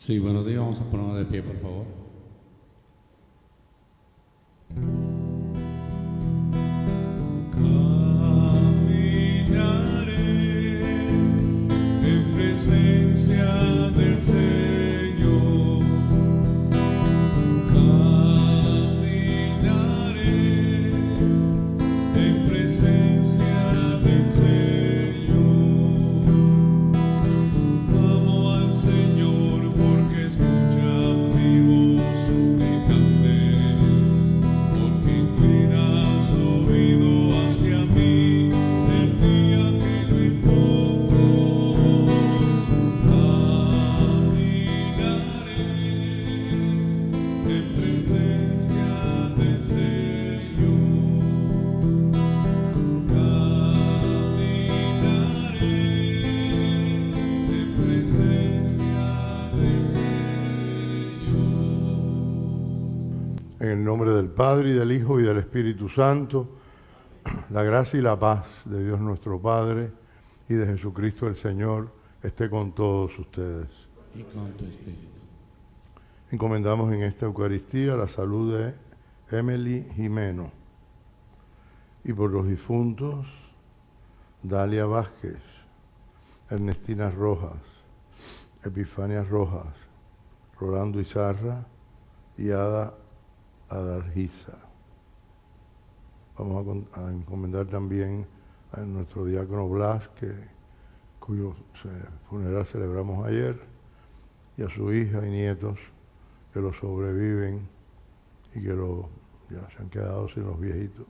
Sí, buenos días. Vamos a ponernos de pie, por favor. Caminaré en presencia del Señor. Caminaré en presencia del Señor. Amo al Señor porque escucha mi voz suplicante, porque inclina su oído hacia mí el día que lo invoco. Caminaré en presencia del Señor. Caminaré en presencia del Señor. En el nombre del Padre, y del Hijo, y del Espíritu Santo, la gracia y la paz de Dios nuestro Padre y de Jesucristo el Señor esté con todos ustedes. Y con tu espíritu. Encomendamos en esta Eucaristía la salud de Emily Jimeno y por los difuntos Dalia Vázquez, Ernestina Rojas, Epifania Rojas, Rolando Izarra y Ada Adargiza. Vamos a encomendar también a nuestro diácono Blas, cuyo funeral celebramos ayer, y a su hija y nietos que lo sobreviven y que ya se han quedado sin los viejitos.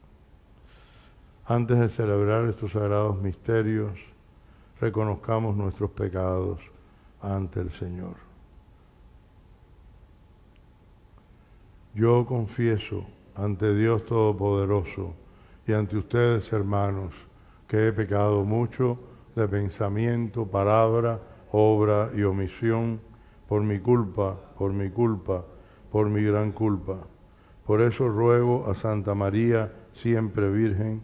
Antes de celebrar estos sagrados misterios, reconozcamos nuestros pecados ante el Señor. Yo confieso ante Dios Todopoderoso y ante ustedes, hermanos, que he pecado mucho de pensamiento, palabra, obra y omisión, por mi culpa, por mi gran culpa. Por eso ruego a Santa María, siempre Virgen,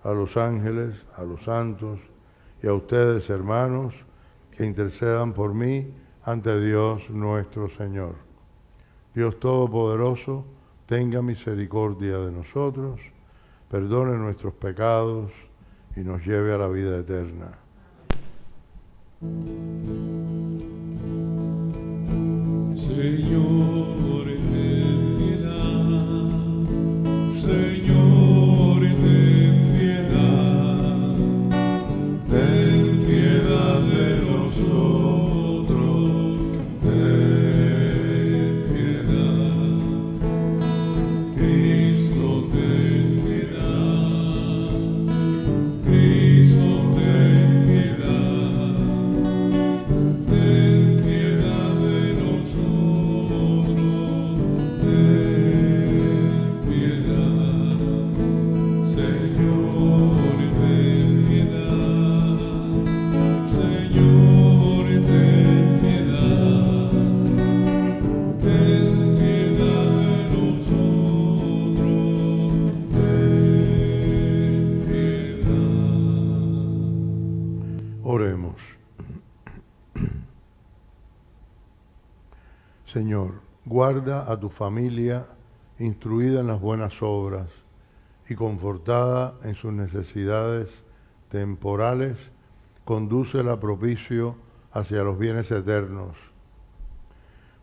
a los ángeles, a los santos y a ustedes, hermanos, que intercedan por mí ante Dios nuestro Señor. Dios Todopoderoso, tenga misericordia de nosotros, perdone nuestros pecados y nos lleve a la vida eterna. Señor, ten piedad. Señor, ten piedad. Ten piedad de nosotros. Ten piedad. Cristo, ten piedad. Cristo, ten piedad. Ten piedad de nosotros, ten piedad, Señor, ten piedad, Señor, ten piedad, ten piedad de nosotros, ten piedad. Oremos. Señor, guarda a tu familia instruida en las buenas obras y confortada en sus necesidades temporales, condúcela propicio hacia los bienes eternos.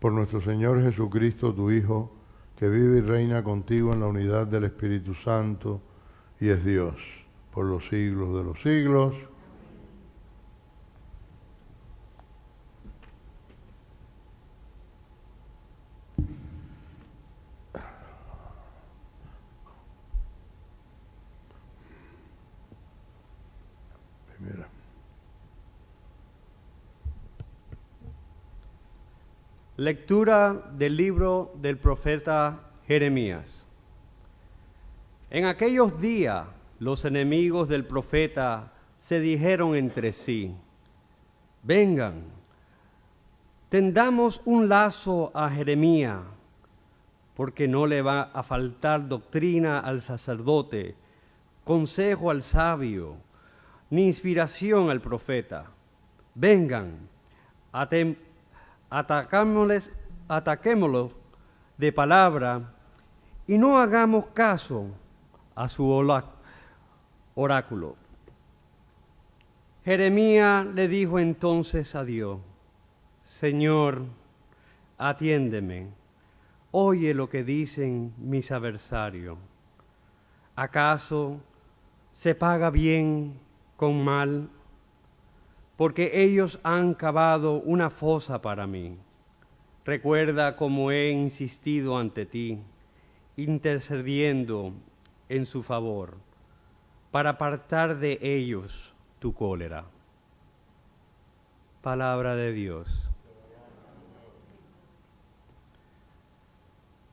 Por nuestro Señor Jesucristo, tu Hijo, que vive y reina contigo en la unidad del Espíritu Santo y es Dios, por los siglos de los siglos. Primera. Lectura del libro del profeta Jeremías. En aquellos días los enemigos del profeta se dijeron entre sí: vengan, tendamos un lazo a Jeremías, porque no le va a faltar doctrina al sacerdote, consejo al sabio, ni inspiración al profeta. Vengan, ataquémoslo de palabra y no hagamos caso a su oráculo. Jeremías le dijo entonces a Dios: Señor, atiéndeme, oye lo que dicen mis adversarios. ¿Acaso se paga bien con mal? Porque ellos han cavado una fosa para mí. Recuerda cómo he insistido ante ti, intercediendo en su favor, para apartar de ellos tu cólera. Palabra de Dios.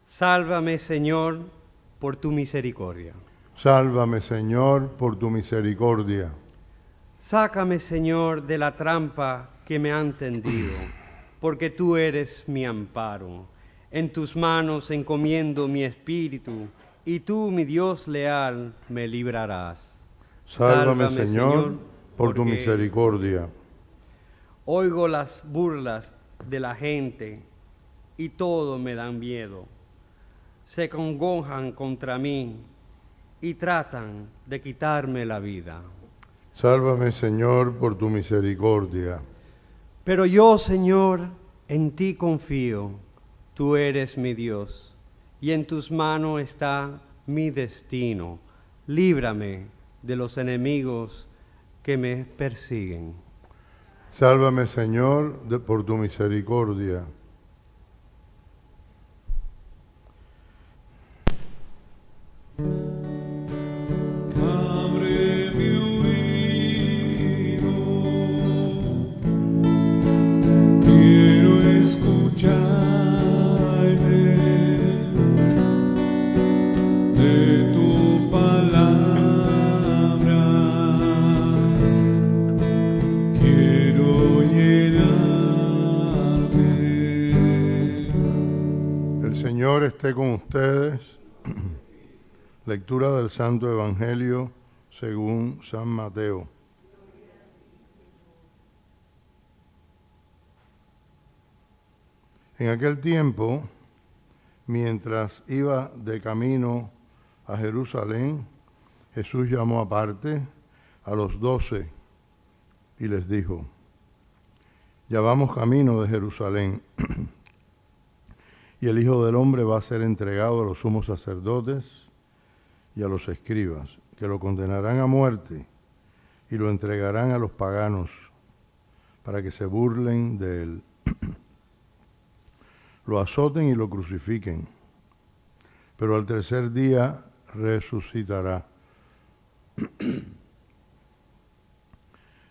Sálvame, Señor, por tu misericordia. Sálvame, Señor, por tu misericordia. Sácame, Señor, de la trampa que me han tendido, porque tú eres mi amparo. En tus manos encomiendo mi espíritu, y tú, mi Dios leal, me librarás. Sálvame, Señor, por tu porque misericordia. oigo las burlas de la gente, y todo me dan miedo. Se congojan contra mí, y tratan de quitarme la vida. Sálvame, Señor, por tu misericordia. Pero yo, Señor, en ti confío. Tú eres mi Dios, y en tus manos está mi destino. Líbrame de los enemigos que me persiguen. Sálvame, Señor, por tu misericordia. Abre mi oído, quiero escucharte, de tu palabra quiero llenarme. El Señor esté con ustedes. Lectura del Santo Evangelio según San Mateo. En aquel tiempo, mientras iba de camino a Jerusalén, Jesús llamó aparte a los 12 y les dijo: ya vamos camino de Jerusalén, y el Hijo del Hombre va a ser entregado a los sumos sacerdotes y a los escribas, que lo condenarán a muerte y lo entregarán a los paganos para que se burlen de él. Lo azoten y lo crucifiquen, pero al tercer día resucitará.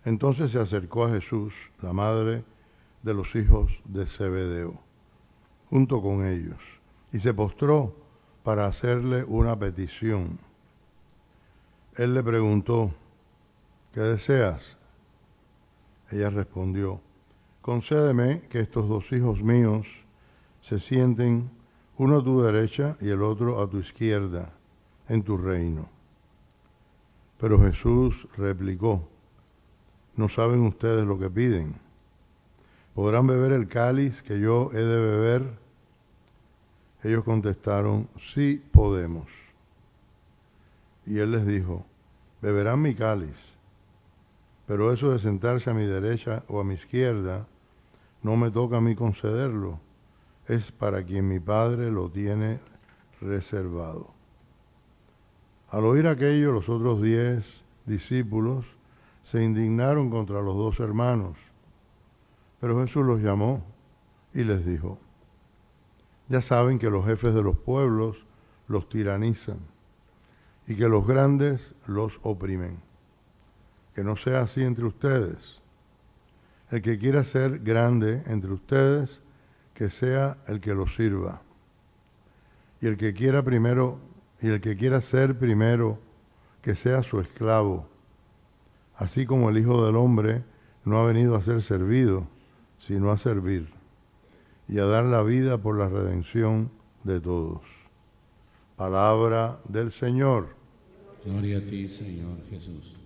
Entonces se acercó a Jesús, la madre de los hijos de Zebedeo, junto con ellos, y se postró para hacerle una petición. Él le preguntó: ¿qué deseas? Ella respondió: concédeme que estos 2 hijos míos se sienten, uno a tu derecha y el otro a tu izquierda, en tu reino. Pero Jesús replicó: ¿no saben ustedes lo que piden? ¿Podrán beber el cáliz que yo he de beber? Ellos contestaron: sí podemos. Y él les dijo: beberán mi cáliz, pero eso de sentarse a mi derecha o a mi izquierda no me toca a mí concederlo, es para quien mi Padre lo tiene reservado. Al oír aquello, los otros 10 discípulos se indignaron contra los 2 hermanos, pero Jesús los llamó y les dijo: ya saben que los jefes de los pueblos los tiranizan y que los grandes los oprimen. Que no sea así entre ustedes. El que quiera ser grande entre ustedes, que sea el que los sirva. Y el que quiera ser primero, que sea su esclavo. Así como el Hijo del Hombre no ha venido a ser servido, sino a servir, y a dar la vida por la redención de todos. Palabra del Señor. Gloria a ti, Señor Jesús.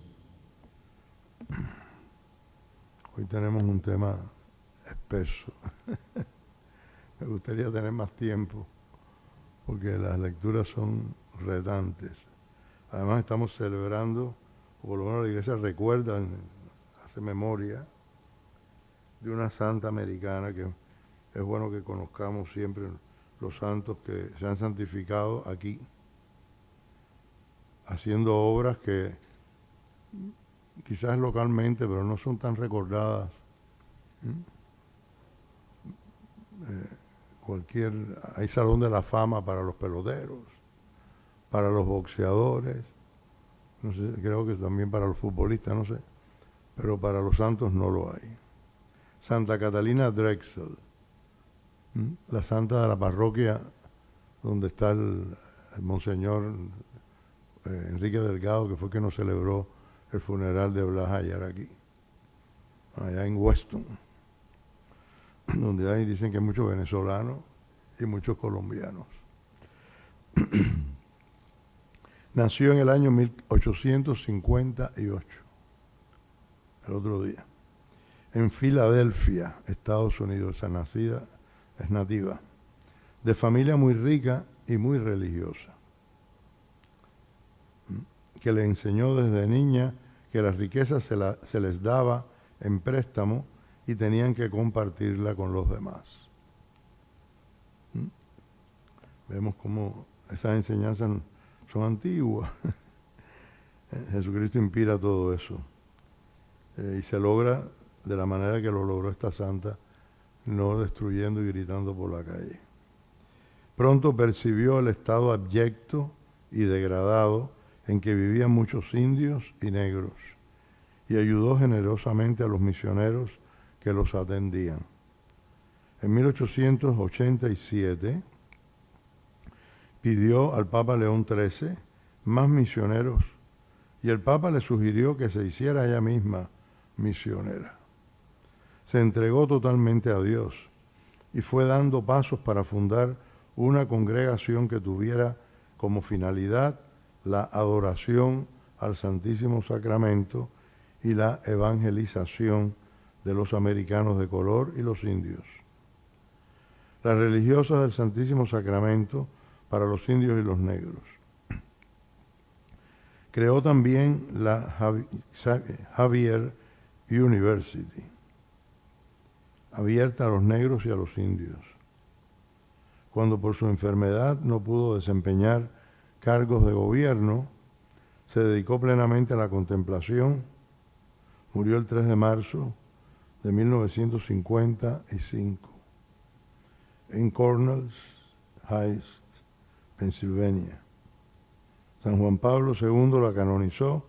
Hoy tenemos un tema espeso. Me gustaría tener más tiempo, porque las lecturas son retantes. Además estamos celebrando, o por lo menos la iglesia recuerda, hace memoria, de una santa americana que es bueno que conozcamos siempre los santos que se han santificado aquí, haciendo obras que quizás localmente, pero no son tan recordadas. Hay salón de la fama para los peloteros, para los boxeadores, no sé, creo que también para los futbolistas, no sé, pero para los santos no lo hay. Santa Catalina Drexel, la santa de la parroquia donde está el monseñor Enrique Delgado, que fue que nos celebró el funeral de Blas ayer aquí, allá en Weston, donde dicen que hay muchos venezolanos y muchos colombianos. Nació en el año 1858, el otro día, en Filadelfia, Estados Unidos. Es nativa, de familia muy rica y muy religiosa, que le enseñó desde niña que las riquezas se les daba en préstamo y tenían que compartirla con los demás. Vemos cómo esas enseñanzas son antiguas. Jesucristo inspira todo eso. Y se logra de la manera que lo logró esta santa, no destruyendo y gritando por la calle. Pronto percibió el estado abyecto y degradado en que vivían muchos indios y negros, y ayudó generosamente a los misioneros que los atendían. En 1887 pidió al Papa León XIII más misioneros, y el Papa le sugirió que se hiciera ella misma misionera. Se entregó totalmente a Dios y fue dando pasos para fundar una congregación que tuviera como finalidad la adoración al Santísimo Sacramento y la evangelización de los americanos de color y los indios. Las religiosas del Santísimo Sacramento para los indios y los negros. Creó también la Xavier University, abierta a los negros y a los indios. Cuando por su enfermedad no pudo desempeñar cargos de gobierno, se dedicó plenamente a la contemplación. Murió el 3 de marzo de 1955 en Cornell Heights, Pensilvania. San Juan Pablo II la canonizó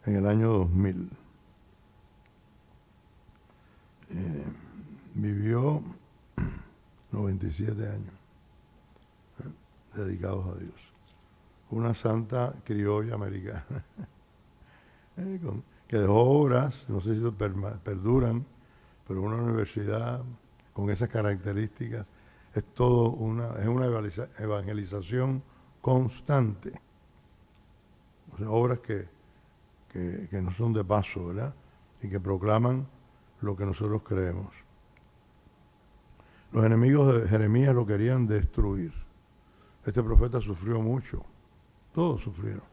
en el año 2000. Vivió 97 años dedicados a Dios. Una santa criolla americana que dejó obras, no sé si perduran, pero una universidad con esas características es una evangelización constante. O sea, obras que no son de paso, ¿verdad? Y que proclaman lo que nosotros creemos. Los enemigos de Jeremías lo querían destruir. Este profeta sufrió mucho. Todos sufrieron.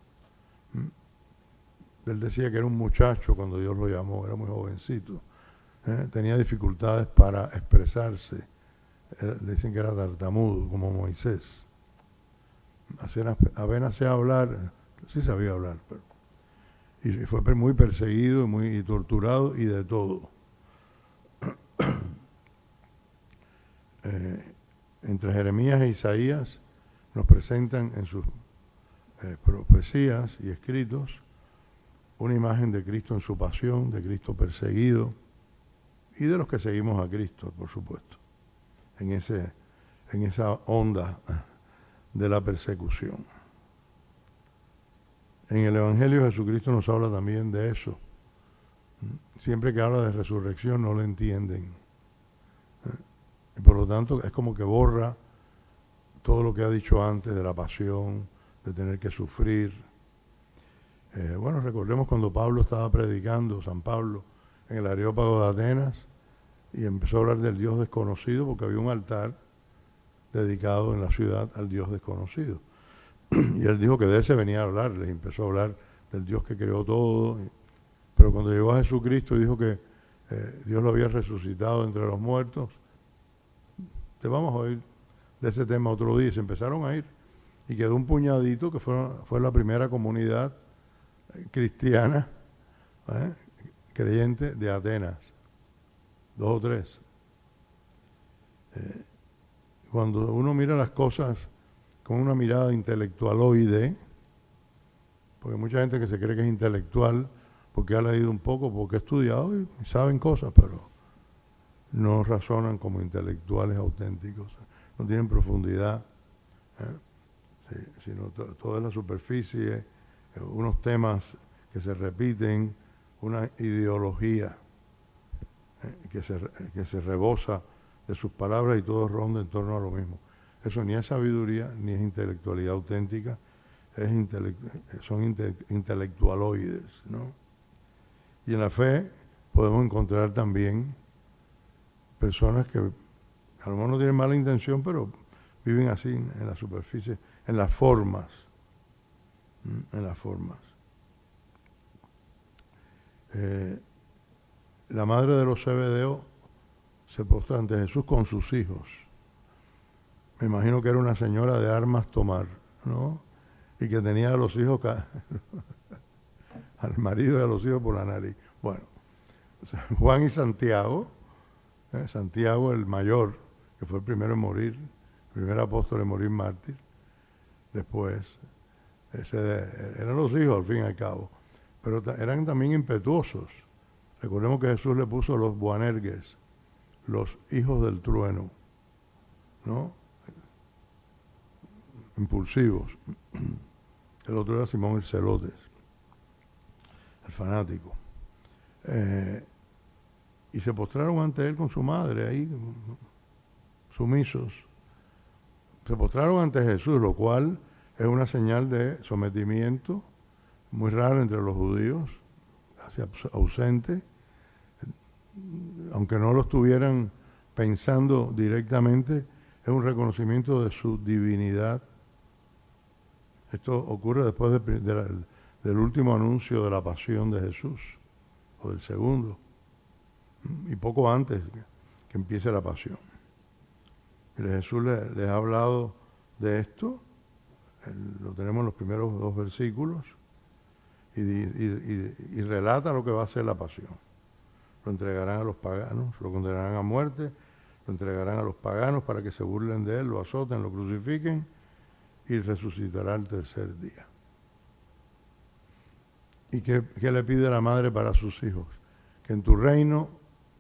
Él decía que era un muchacho cuando Dios lo llamó, era muy jovencito. Tenía dificultades para expresarse. Dicen que era tartamudo, como Moisés. Apenas sabía hablar, sí sabía hablar, pero y fue muy perseguido y torturado y de todo. Entre Jeremías e Isaías nos presentan en sus profecías y escritos una imagen de Cristo en su pasión, de Cristo perseguido y de los que seguimos a Cristo, por supuesto, en esa onda de la persecución. En el Evangelio Jesucristo nos habla también de eso. Siempre que habla de resurrección no lo entienden. Y por lo tanto es como que borra todo lo que ha dicho antes de la pasión, de tener que sufrir. Bueno, recordemos cuando Pablo estaba predicando, San Pablo, en el Areópago de Atenas, y empezó a hablar del Dios desconocido porque había un altar dedicado en la ciudad al Dios desconocido. Y él dijo que de ese venía a hablar, les empezó a hablar del Dios que creó todo. Pero cuando llegó a Jesucristo y dijo que Dios lo había resucitado entre los muertos, te vamos a oír de ese tema otro día. Y se empezaron a ir. Y quedó un puñadito que fue la primera comunidad cristiana, creyente de Atenas. 2 o 3. Cuando uno mira las cosas con una mirada intelectualoide, porque hay mucha gente que se cree que es intelectual porque ha leído un poco, porque ha estudiado y saben cosas, pero no razonan como intelectuales auténticos, no tienen profundidad, sino toda la superficie, unos temas que se repiten, una ideología que se rebosa de sus palabras y todo ronda en torno a lo mismo. Eso ni es sabiduría, ni es intelectualidad auténtica, son intelectualoides, ¿no? Y en la fe podemos encontrar también personas que a lo mejor no tienen mala intención, pero viven así en la superficie, en las formas. La madre de los Zebedeos se postra ante Jesús con sus hijos. Me imagino que era una señora de armas tomar, ¿no? Y que tenía a los hijos, al marido y a los hijos por la nariz. Bueno, Juan y Santiago, Santiago el mayor, que fue el primero en morir, el primer apóstol en morir mártir, después, eran los hijos al fin y al cabo, pero eran también impetuosos. Recordemos que Jesús le puso los Boanerges, los hijos del trueno, ¿no? Impulsivos. El otro era Simón el Celotes, el fanático. Y se postraron ante él con su madre ahí, sumisos. Se postraron ante Jesús, lo cual es una señal de sometimiento muy raro entre los judíos, casi ausente, aunque no lo estuvieran pensando directamente, es un reconocimiento de su divinidad. Esto ocurre después del último anuncio de la pasión de Jesús, o del segundo, y poco antes que empiece la pasión. Y Jesús les ha hablado de esto, lo tenemos en los primeros 2 versículos, y relata lo que va a ser la pasión. Lo entregarán a los paganos, lo condenarán a muerte, lo entregarán a los paganos para que se burlen de él, lo azoten, lo crucifiquen, y resucitará el tercer día. ¿Y qué le pide la madre para sus hijos? Que en tu reino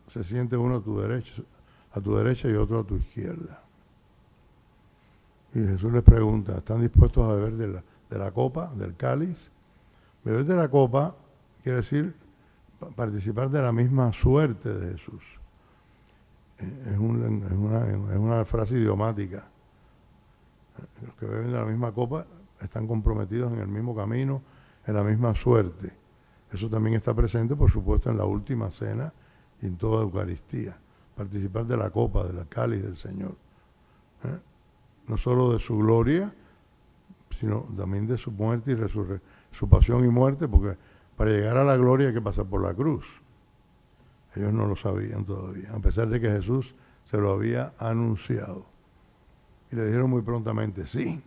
se siente uno a tu derecha y otro a tu izquierda. Y Jesús les pregunta, ¿están dispuestos a beber de la copa, del cáliz? Beber de la copa quiere decir participar de la misma suerte de Jesús. Es una frase idiomática. Los que beben de la misma copa están comprometidos en el mismo camino, en la misma suerte. Eso también está presente, por supuesto, en la última cena y en toda Eucaristía. Participar de la copa, del cáliz del Señor. No solo de su gloria, sino también de su muerte y su pasión y muerte, porque para llegar a la gloria hay que pasar por la cruz. Ellos no lo sabían todavía, a pesar de que Jesús se lo había anunciado. Y le dijeron muy prontamente, sí,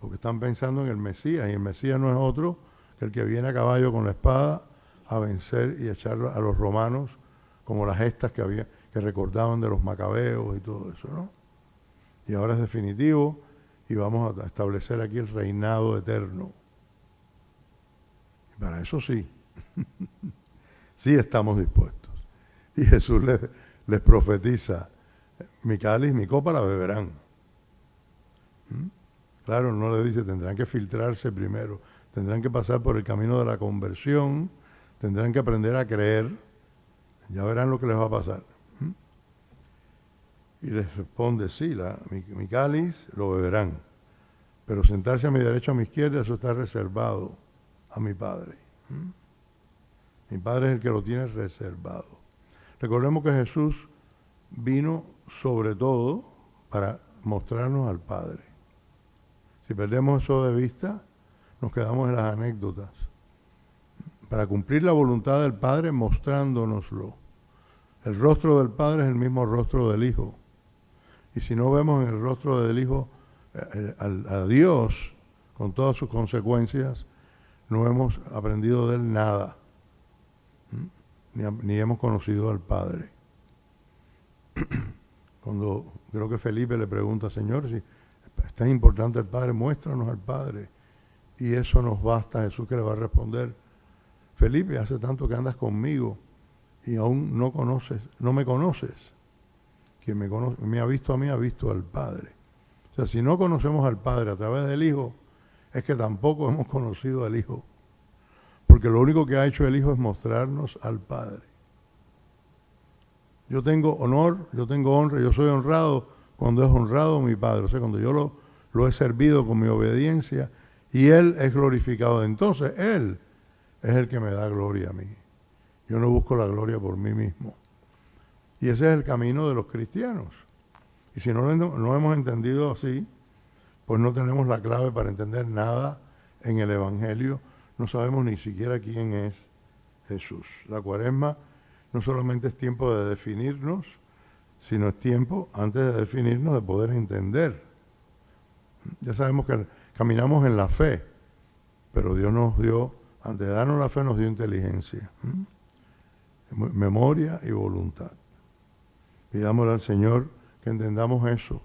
porque están pensando en el Mesías, y el Mesías no es otro que el que viene a caballo con la espada a vencer y echar a los romanos, como las gestas que recordaban de los macabeos y todo eso, ¿no? Y ahora es definitivo, y vamos a establecer aquí el reinado eterno. Y para eso sí, sí estamos dispuestos. Y Jesús les profetiza, mi cáliz, mi copa la beberán. Claro, no le dice, tendrán que filtrarse primero, tendrán que pasar por el camino de la conversión, tendrán que aprender a creer, ya verán lo que les va a pasar. Y les responde, sí, mi cáliz lo beberán, pero sentarse a mi derecha o a mi izquierda, eso está reservado a mi Padre. Mi Padre es el que lo tiene reservado. Recordemos que Jesús vino sobre todo para mostrarnos al Padre. Si perdemos eso de vista, nos quedamos en las anécdotas. Para cumplir la voluntad del Padre mostrándonoslo. El rostro del Padre es el mismo rostro del Hijo. Y si no vemos en el rostro del Hijo a Dios, con todas sus consecuencias, no hemos aprendido de Él nada. Ni hemos conocido al Padre. Cuando creo que Felipe le pregunta, Señor, si es tan importante el Padre, muéstranos al Padre. Y eso nos basta. Jesús que le va a responder, Felipe, hace tanto que andas conmigo y aún no me conoces. Quien me ha visto a mí, ha visto al Padre. O sea, si no conocemos al Padre a través del Hijo, es que tampoco hemos conocido al Hijo. Porque lo único que ha hecho el Hijo es mostrarnos al Padre. Yo tengo honor, yo tengo honra, yo soy honrado cuando es honrado mi Padre. O sea, cuando yo lo he servido con mi obediencia y Él es glorificado. Entonces Él es el que me da gloria a mí. Yo no busco la gloria por mí mismo. Y ese es el camino de los cristianos. Y si no hemos entendido así, pues no tenemos la clave para entender nada en el Evangelio. No sabemos ni siquiera quién es Jesús. La Cuaresma no solamente es tiempo de definirnos, sino es tiempo, antes de definirnos, de poder entender. Ya sabemos que caminamos en la fe, pero Dios nos dio, antes de darnos la fe, nos dio inteligencia, memoria y voluntad. Pidámosle al Señor que entendamos eso.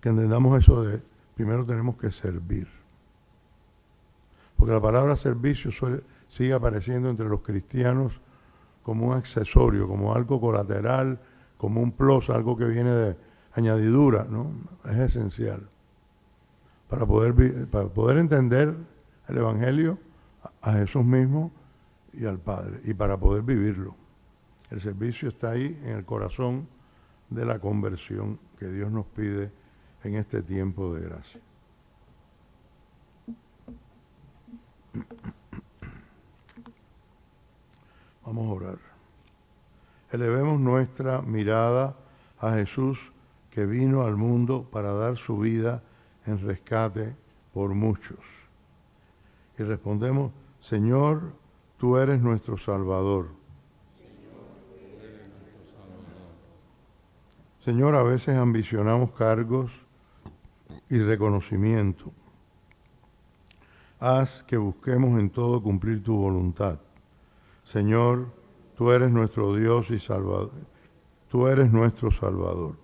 Que entendamos eso de, primero tenemos que servir. Porque la palabra servicio sigue apareciendo entre los cristianos como un accesorio, como algo colateral, como un plus, algo que viene de añadidura, ¿no? Es esencial. Para poder entender el Evangelio, a Jesús mismo y al Padre, y para poder vivirlo. El servicio está ahí en el corazón de la conversión que Dios nos pide en este tiempo de gracia. Vamos a orar. Elevemos nuestra mirada a Jesús que vino al mundo para dar su vida en rescate por muchos. Y respondemos, Señor, tú eres nuestro Salvador. Señor, a veces ambicionamos cargos y reconocimiento. Haz que busquemos en todo cumplir tu voluntad. Señor, tú eres nuestro Dios y Salvador. Tú eres nuestro Salvador.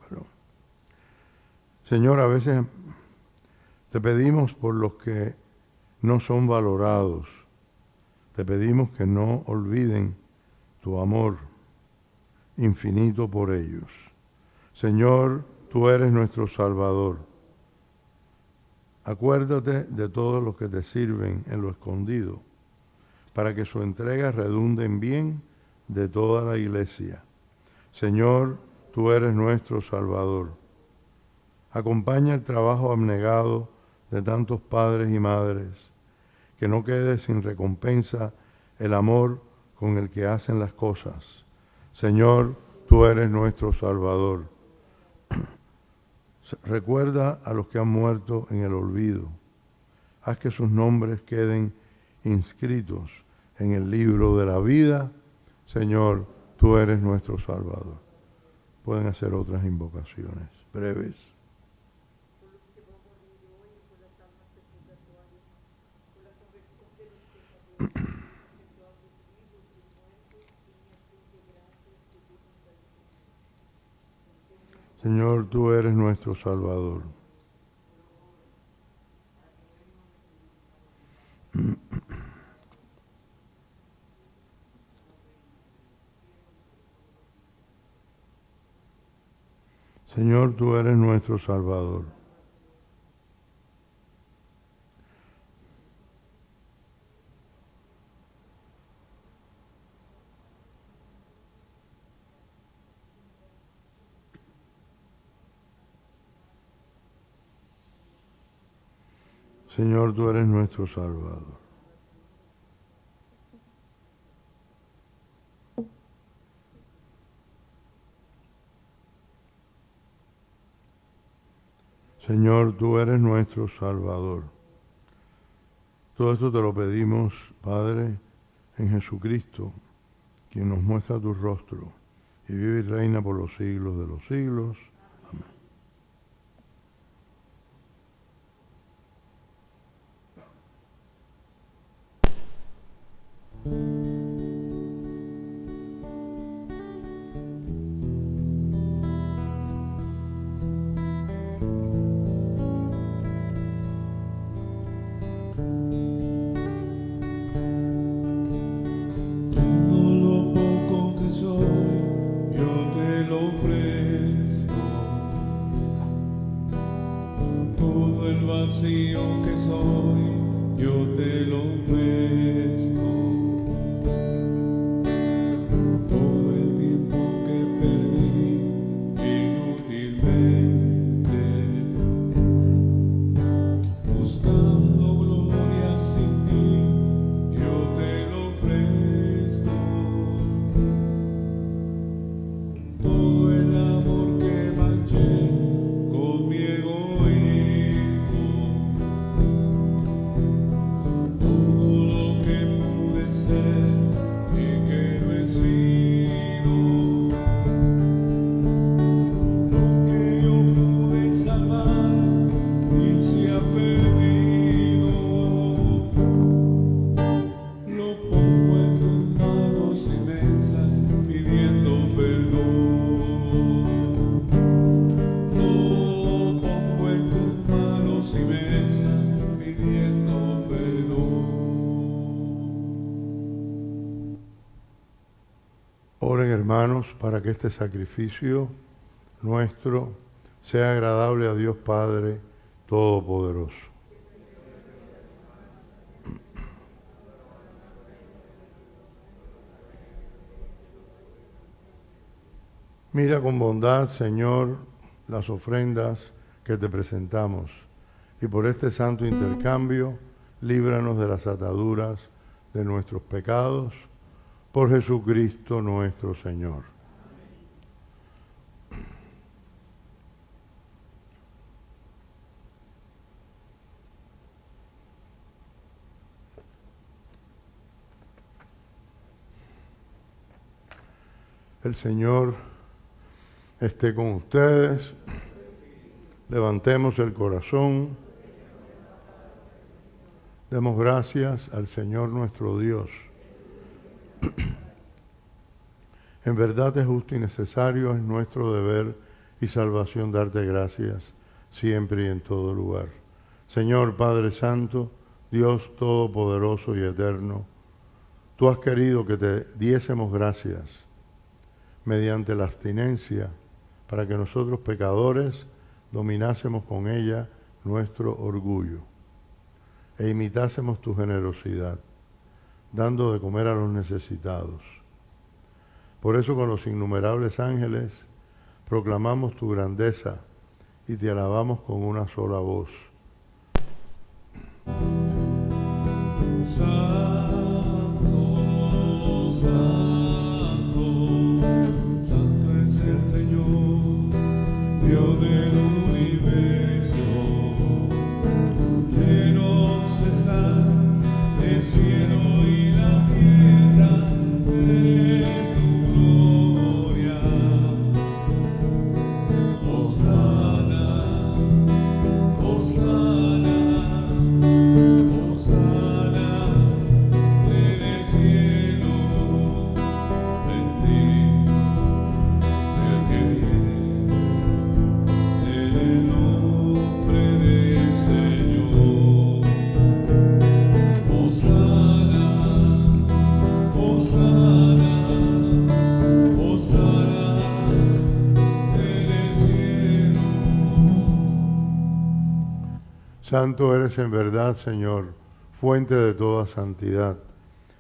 Señor, a veces te pedimos por los que no son valorados. Te pedimos que no olviden tu amor infinito por ellos. Señor, tú eres nuestro Salvador. Acuérdate de todos los que te sirven en lo escondido, para que su entrega redunde en bien de toda la iglesia. Señor, tú eres nuestro Salvador. Acompaña el trabajo abnegado de tantos padres y madres, que no quede sin recompensa el amor con el que hacen las cosas. Señor, tú eres nuestro Salvador. Recuerda a los que han muerto en el olvido. Haz que sus nombres queden inscritos en el libro de la vida. Señor, tú eres nuestro Salvador. Pueden hacer otras invocaciones breves. Señor, tú eres nuestro Salvador. Señor, tú eres nuestro Salvador. Señor, tú eres nuestro Salvador. Señor, tú eres nuestro Salvador. Todo esto te lo pedimos, Padre, en Jesucristo, quien nos muestra tu rostro y vive y reina por los siglos de los siglos. Amén. Todo lo poco que soy, yo te lo ofrezco. Todo el vacío que soy, yo te lo ofrezco. Todo el tiempo que perdí inútilmente, buscando gloria sin ti, yo te lo ofrezco. Todo el amor que manché con mi egoísmo, todo lo que pude ser y que no he sido, lo que yo pude salvar y se ha perdido, lo pongo en tus manos inmensas pidiendo perdón. Lo pongo en tus manos inmensas pidiendo perdón. Oren, hermanos, para que este sacrificio nuestro sea agradable a Dios Padre Todopoderoso. Mira con bondad, Señor, las ofrendas que te presentamos, y por este santo intercambio, líbranos de las ataduras de nuestros pecados, por Jesucristo nuestro Señor. El Señor esté con ustedes. Levantemos el corazón. Demos gracias al Señor nuestro Dios. En verdad es justo y necesario, es nuestro deber y salvación darte gracias siempre y en todo lugar. Señor Padre Santo, Dios Todopoderoso y Eterno, tú has querido que te diésemos gracias mediante la abstinencia para que nosotros pecadores dominásemos con ella nuestro orgullo e imitásemos tu generosidad, dando de comer a los necesitados. Por eso con los innumerables ángeles proclamamos tu grandeza y te alabamos con una sola voz. Santo, santo, santo es el Señor, Dios del universo. Llenos están el cielo y la tierra de tu gloria. Hosana, Hosana, Hosana en el cielo. Bendito el que viene en el nombre del Señor. Hosana, Hosana, Hosana en el cielo. Santo eres en verdad, Señor, fuente de toda santidad.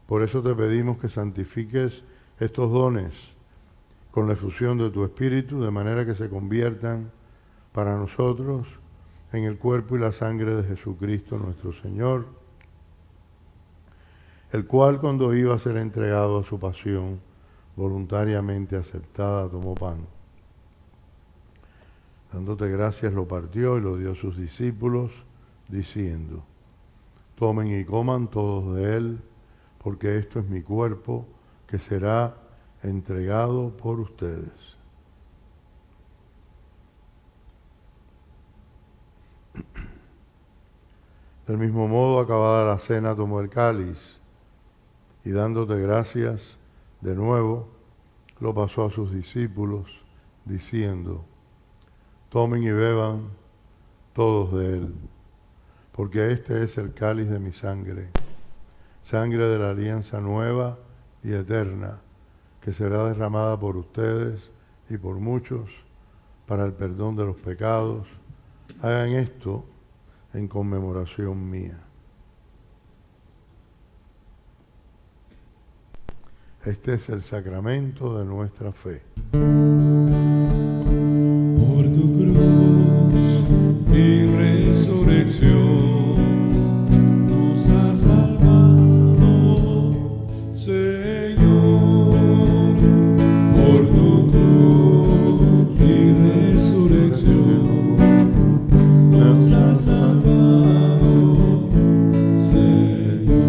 Por eso te pedimos que santifiques estos dones con la efusión de tu Espíritu, de manera que se conviertan para nosotros en el cuerpo y la sangre de Jesucristo nuestro Señor, el cual cuando iba a ser entregado a su pasión, voluntariamente aceptada, tomó pan. Dándote gracias lo partió y lo dio a sus discípulos, diciendo: tomen y coman todos de él, porque esto es mi cuerpo que será entregado por ustedes. Del mismo modo, acabada la cena, tomó el cáliz y dándote gracias de nuevo, lo pasó a sus discípulos, diciendo: tomen y beban todos de él, porque este es el cáliz de mi sangre, sangre de la alianza nueva y eterna, que será derramada por ustedes y por muchos para el perdón de los pecados. Hagan esto en conmemoración mía. Este es el sacramento de nuestra fe. Por tu cruz y resurrección nos has salvado, Señor. Por tu cruz y resurrección nos has salvado, Señor.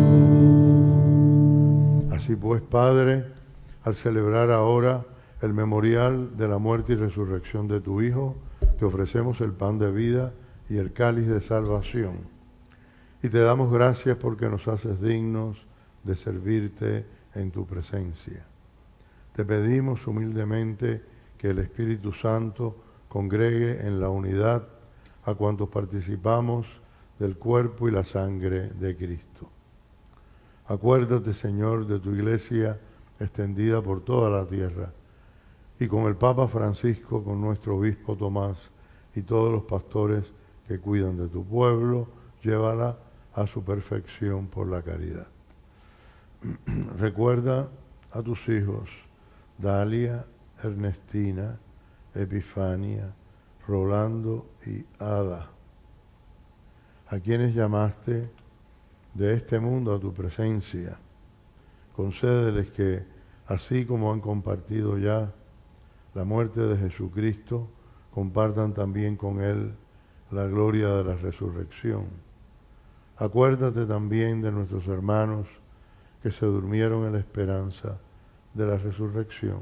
Así pues, Padre, al celebrar ahora el memorial de la muerte y resurrección de tu Hijo, te ofrecemos el pan de vida y el cáliz de salvación. Y te damos gracias porque nos haces dignos de servirte en tu presencia. Te pedimos humildemente que el Espíritu Santo congregue en la unidad a cuantos participamos del cuerpo y la sangre de Cristo. Acuérdate, Señor, de tu iglesia extendida por toda la tierra, y con el Papa Francisco, con nuestro obispo Tomás y todos los pastores que cuidan de tu pueblo, llévala a su perfección por la caridad. Recuerda a tus hijos, Dalia, Ernestina, Epifania, Rolando y Ada, a quienes llamaste de este mundo a tu presencia. Concédeles que, así como han compartido ya la muerte de Jesucristo, compartan también con Él la gloria de la resurrección. Acuérdate también de nuestros hermanos que se durmieron en la esperanza de la resurrección,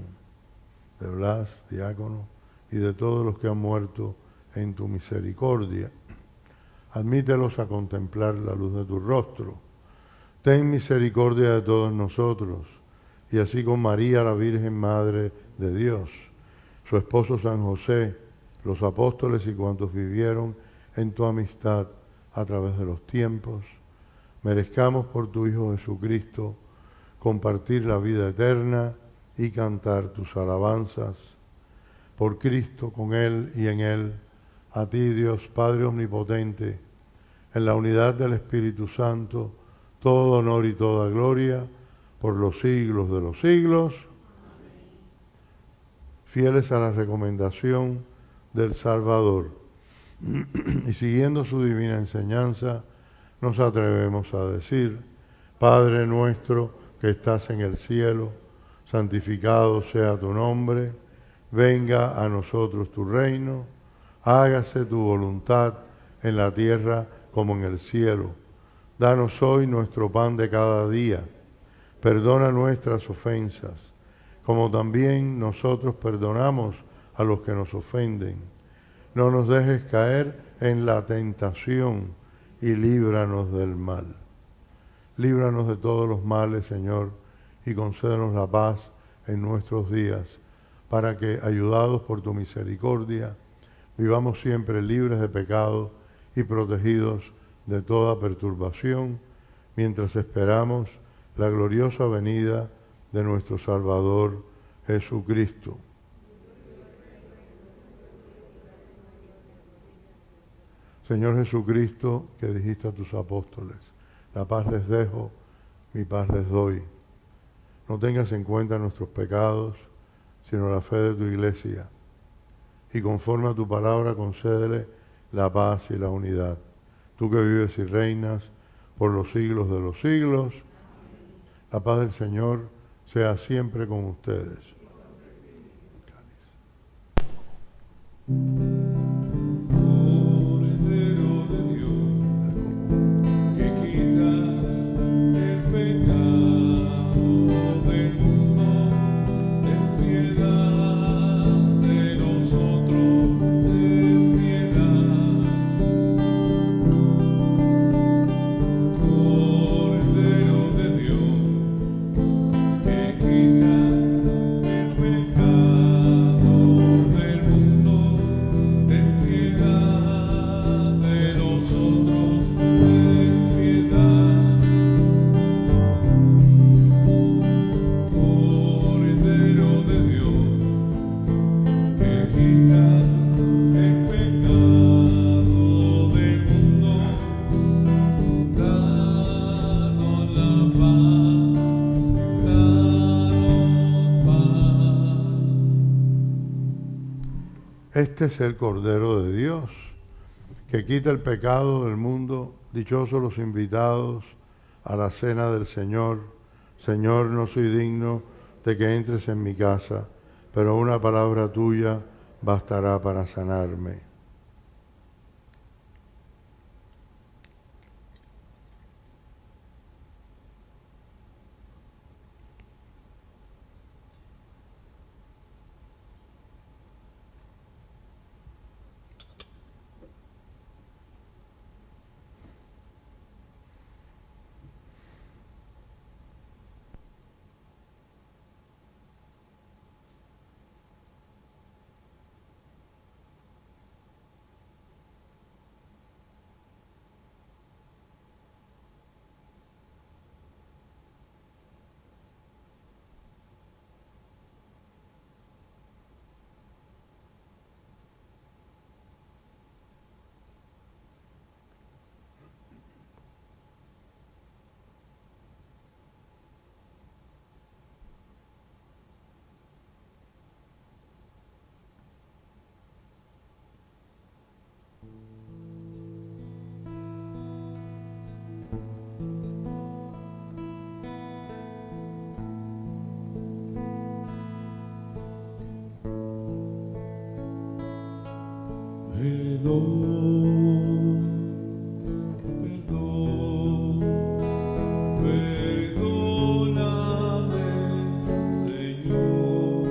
de Blas, diácono, y de todos los que han muerto en tu misericordia. Admítelos a contemplar la luz de tu rostro. Ten misericordia de todos nosotros, y así con María, la Virgen Madre de Dios, su esposo San José, los apóstoles y cuantos vivieron en tu amistad a través de los tiempos, merezcamos por tu Hijo Jesucristo compartir la vida eterna y cantar tus alabanzas. Por Cristo, con Él y en Él, a ti, Dios Padre Omnipotente, en la unidad del Espíritu Santo, todo honor y toda gloria por los siglos de los siglos. Fieles a la recomendación del Salvador y siguiendo su divina enseñanza, nos atrevemos a decir: Padre nuestro que estás en el cielo, santificado sea tu nombre, venga a nosotros tu reino, hágase tu voluntad en la tierra como en el cielo. Danos hoy nuestro pan de cada día. Perdona nuestras ofensas, como también nosotros perdonamos a los que nos ofenden. No nos dejes caer en la tentación y líbranos del mal. Líbranos de todos los males, Señor, y concédenos la paz en nuestros días, para que, ayudados por tu misericordia, vivamos siempre libres de pecado y protegidos de toda perturbación, mientras esperamos la gloriosa venida de nuestro Salvador Jesucristo. Señor Jesucristo, que dijiste a tus apóstoles: la paz les dejo, mi paz les doy. No tengas en cuenta nuestros pecados, sino la fe de tu iglesia. Y conforme a tu palabra, concédele la paz y la unidad. Tú que vives y reinas por los siglos de los siglos, la paz del Señor sea siempre con ustedes. Este es el Cordero de Dios, que quita el pecado del mundo. Dichosos los invitados a la cena del Señor. Señor, no soy digno de que entres en mi casa, pero una palabra tuya bastará para sanarme. Perdóname, Señor,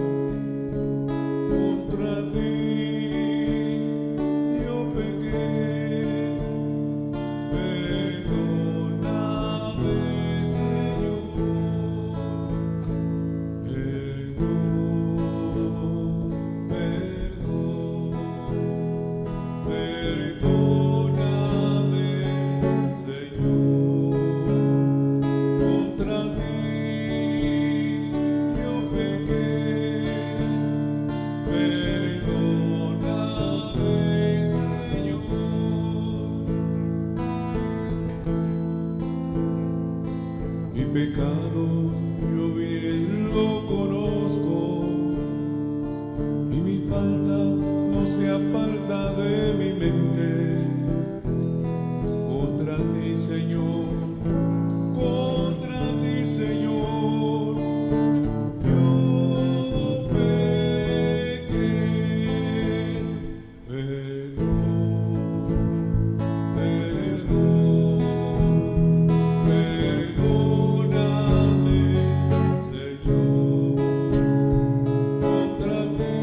contra ti yo pequé. Perdóname, Señor, perdóname, Señor, contra ti yo pequé. Perdóname, Señor. Mi pecado yo bien lo conozco, y mi falta no se aparta de mi mente. Contra ti, Señor, yo pequé. Perdóname, Señor, contra ti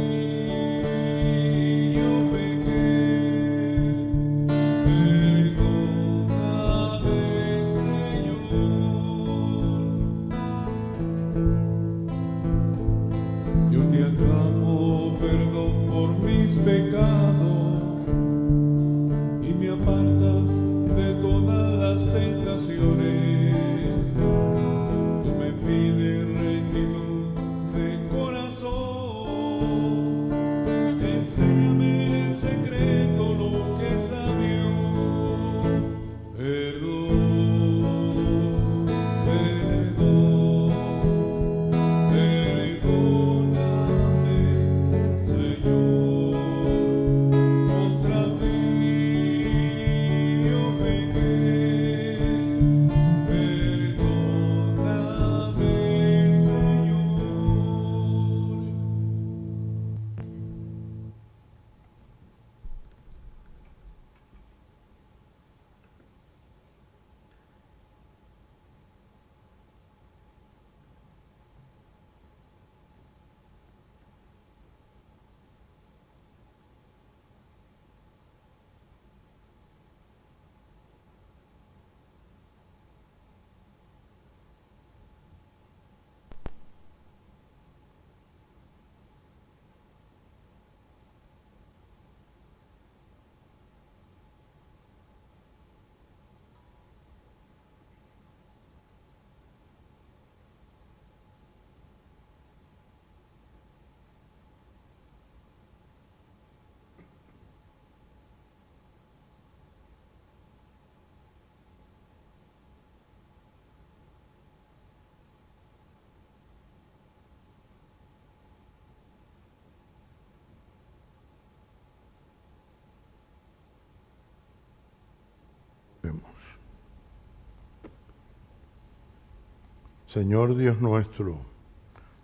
Señor Dios nuestro,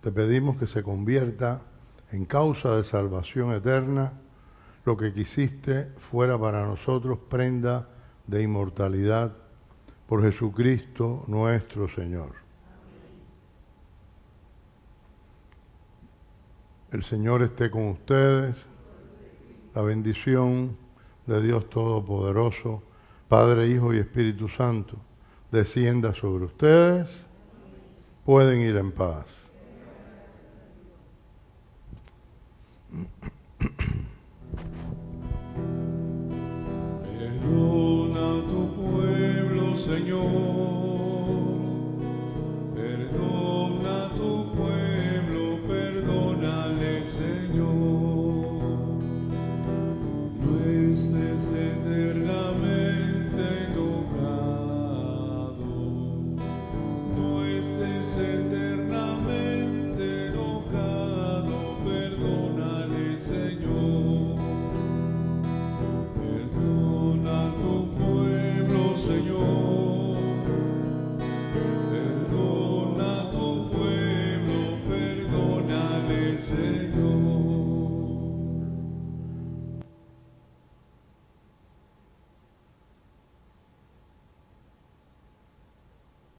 te pedimos que se convierta en causa de salvación eterna lo que quisiste fuera para nosotros prenda de inmortalidad por Jesucristo nuestro Señor. El Señor esté con ustedes. La bendición de Dios Todopoderoso, Padre, Hijo y Espíritu Santo, descienda sobre ustedes. Pueden ir en paz.